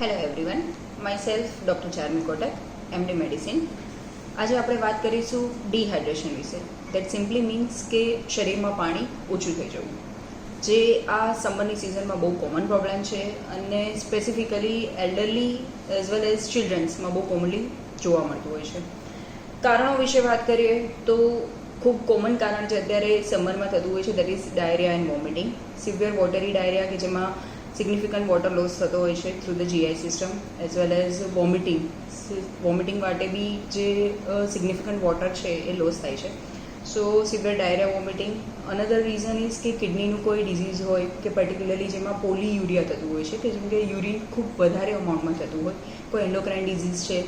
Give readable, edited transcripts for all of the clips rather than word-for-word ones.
Hello everyone, my self doctor Charmi Kotak, MD medicine. આજે આપણે વાત કરીશું ડિહાઇડ્રેશન વિશે. દેટ સિમ્પલી મીન્સ કે શરીરમાં પાણી ઓછું થઈ જવું, જે આ સમરની સિઝનમાં બહુ કોમન પ્રોબ્લેમ છે અને specifically elderly as well as ચિલ્ડ્રન્સમાં બહુ કોમનલી જોવા મળતું હોય છે. કારણો વિશે વાત કરીએ તો ખૂબ કોમન કારણ જે અત્યારે સમરમાં થતું હોય છે that is diarrhoea and vomiting. Severe watery diarrhoea કે જેમાં સિગ્નિફિકન્ટ વોટર લોસ થતો હોય છે through the GI system, as well as vomiting માટે બી જે સિગ્નિફિકન્ટ વોટર છે એ લોસ થાય છે. So severe diarrhoea vomiting. Another reason is કે કિડનીનું કોઈ ડિઝીઝ હોય કે પર્ટિક્યુલરલી જેમાં પોલીયુરિયા થતું હોય છે કે જેમ કે યુરિન ખૂબ વધારે અમાઉન્ટમાં થતું હોય, કોઈ એન્ડોક્રાઇન ડિઝીઝ છે.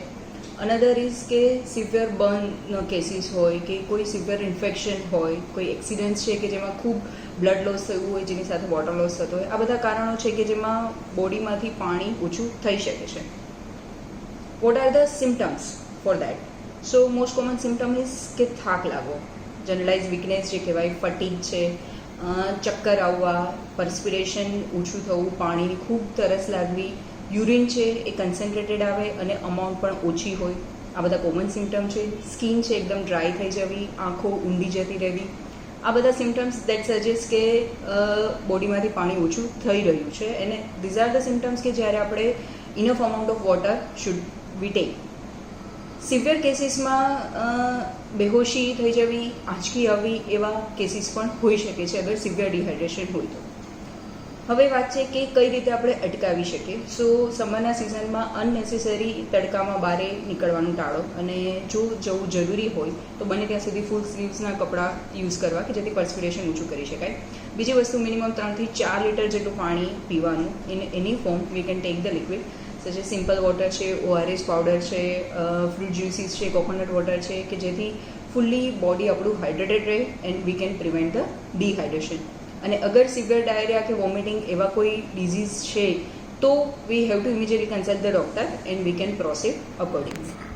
અનધર ઇઝ કે સિવિયર બર્ન કેસીસ હોય કે કોઈ સિવિયર ઇન્ફેક્શન હોય, કોઈ એક્સિડન્ટ છે કે જેમાં ખૂબ બ્લડ લોસ થયું હોય જેની સાથે વોટર લોસ થતો હોય. આ બધા કારણો છે કે જેમાં બોડીમાંથી પાણી ઓછું થઈ શકે છે. What are the symptoms for that? So most common symptom is કે થાક લાગવો, જનરલાઇઝ વીકનેસ જે કહેવાય, ફટીગ છે, ચક્કર આવવા, પરસ્પિરેશન ઓછું થવું, પાણીની ખૂબ તરસ લાગવી, યુરિન છે એ કન્સન્ટ્રેટેડ આવે અને અમાઉન્ટ પણ ઓછી હોય. આ બધા કોમન સિમ્ટમ છે. સ્કિન છે એકદમ ડ્રાય થઈ જવી, આંખો ઊંડી જતી રહેવી. આ બધા સિમ્ટમ્સ દેટ સજેસ્ટ કે બોડીમાંથી પાણી ઓછું થઈ રહ્યું છે. અને ધીઝ આર ધ સિમ્ટમ્સ કે જ્યારે આપણે enough amount of water should we take. Severe કેસીસમાં બેહોશી થઈ જવી, આંચકી આવવી એવા કેસીસ પણ હોઈ શકે છે અગર સિવિયર ડિહાઇડ્રેશન હોય તો. હવે વાત છે કે કઈ રીતે આપણે અટકાવી શકીએ. સો સમરના સિઝનમાં અનનેસેસરી તડકામાં બહાર નીકળવાનું ટાળો, અને જો જવું જરૂરી હોય તો બને ત્યાં સુધી ફૂલ સ્લીવ્સના કપડાં યુઝ કરવા કે જેથી પરસ્પિરેશન ઓછું કરી શકાય. બીજી વસ્તુ, મિનિમમ 3 થી 4 લીટર જેટલું પાણી પીવાનું. In any form we can take the liquid such a simple water છે, ORS પાવડર છે, ફ્રૂટ જ્યુસીસ છે, કોકોનટ વોટર છે, કે જેથી ફુલ્લી બોડી આપણું હાઇડ્રેટેડ રહે and we can prevent the dehydration. અને અગર સિવિયર ડાયરિયા કે વોમિટિંગ એવા કોઈ ડિઝીઝ છે તો we have to immediately consult the doctor and we can proceed accordingly.